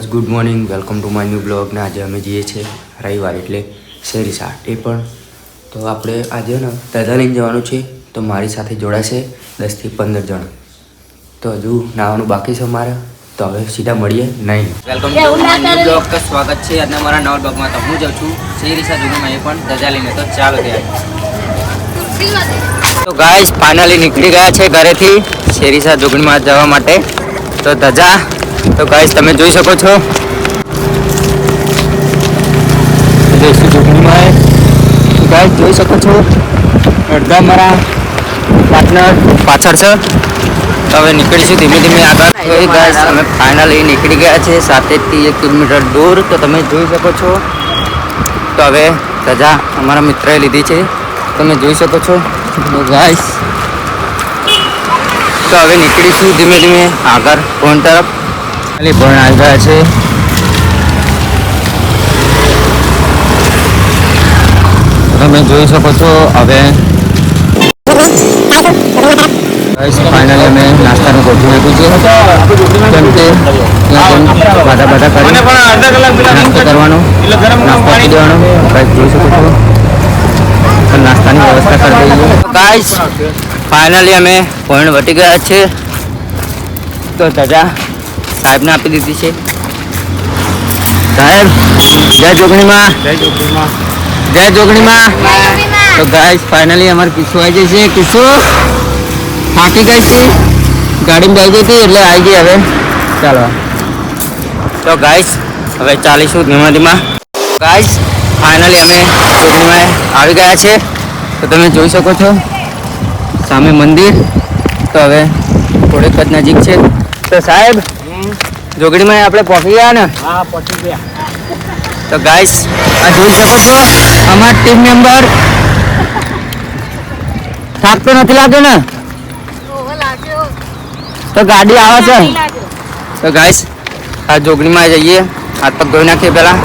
Good morning, welcome to my new blog. ને આજે અમે જઈએ છીએ રવિવાર એટલે શેરીસા એ પણ તો આપણે આજે ને દાદા લઈને જવાનું છે. તો મારી સાથે જોડાશે 10 થી 15 જણ. તો હજુ નાવાનું બાકી છે અમારે. તો હવે સીધા મળીએ નહીં. Welcome to my new blog. તો સ્વાગત છે આજના મારા નવા બ્લોગમાં. તો હું જાઉં છું શેરીસા જુગણીમાં એ પણ દાદા લઈને. તો ચાલો ત્યાં. તો ગાઈસ ફાઇનલી નીકળી ગયા છે ઘરેથી શેરીસા જુગણીમાં જવા માટે. તો ધજા તો ગાઈસ તમે જોઈ શકો છો જોગણીમાં ગાઈસ જોઈ શકો છો અડધા મારા પાર્ટનર પાછળ છે. તો હવે નીકળીશું ધીમે ધીમે આગળ. તો એ ગાઈસ અમે ફાઇનલી નીકળી ગયા છે 7 થી 1 કિલોમીટર દૂર. તો તમે જોઈ શકો છો. તો હવે ધજા અમારા મિત્રએ લીધી છે તમે જોઈ શકો છો. તો ગાઈસ તો હવે નીકળીશું ધીમે ધીમે આગળ ફોન તરફ. પણ આવી ગયા છે. તમે જોઈ શકો છો. હવે ફાઇનલી અમે નાસ્તાનું ગોઠવી નાખ્યું છે. કેમ કે બધા કરીને નાસ્તો કરવાનો, નાસ્તો આપી દેવાનો. જોઈ શકો છો નાસ્તાની વ્યવસ્થા કરી દઈએ. ગાઈસ ફાઇનલી અમે પોઈન્ટ વટી ગયા છે. તો ધજા સાહેબને આપી દીધી છે. સાહેબ જય જોગણીમાં. જય જોગણીમાં. તો ગાઈસ ફાઇનલી અમારે કિસ્સો આવી જાય છે. કિસ્સો થાકી ગઈ હતી, ગાડીમાં જઈ ગઈ હતી એટલે આવી ગઈ. હવે ચાલો. તો ગાઈસ હવે ચાલીશું ધીમા ધીમા. ગાઈસ ફાઇનલી અમે જોગણીમાં આવી ગયા છે. તો તમે જોઈ શકો છો સામે મંદિર. તો હવે થોડીક જ નજીક છે. તો સાહેબ જોગણીમાં આપણે પહોંચી ગયા ને? હા, પહોંચી ગયા. તો ગાઈસ આ જોઈ શકો છો અમારા ટીમ મેમ્બર. થાક તો નથી લાગ્યો ને? તો ગાડી આવે છે. તો ગાઈસ આ જોગણીમાં જઈએ, હાથ પગ ધોઈ નાખીએ પહેલા.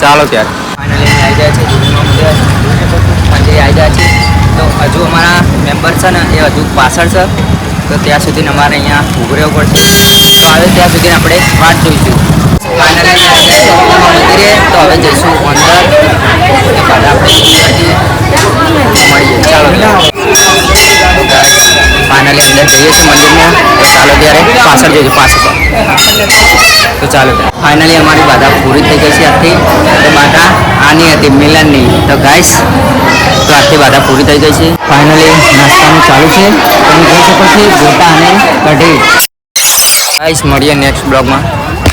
ચાલો ત્યારે ફાઇનલી આવી ગયા છે જોગણીમાં મંદિર આવી ગયા છે. તો હજુ અમારા મેમ્બર છે ને એ હજુ પાછળ છે. તો ત્યાં સુધી અમારે અહીંયા ઊભું રહેવું પડશે. તો હવે ત્યાં સુધી આપણે વાટ જોઈશું. ફાઇનલી મંદિરે તો હવે જઈશું અંદર. બાદ આપણે મળીએ. ચાલો ફાઇનલી અંદર જઈએ છીએ મંદિરમાં. તો ચાલો ત્યારે પાછળ જઈશું પાછળ. તો ચાલો ફાઇનલી અમારી બાધા પૂરી થઈ ગઈ છે આથી. તો બાધા આની હતી મિલનની. તો ગાઈસ તો આખી બાધા પૂરી થઈ ગઈ છે. ફાઇનલી નાસ્તાનું ચાલુ છે. તમે જોઈ શકો છો ગોટા અને કઢી. ગાઈસ મળીએ નેક્સ્ટ બ્લોગમાં.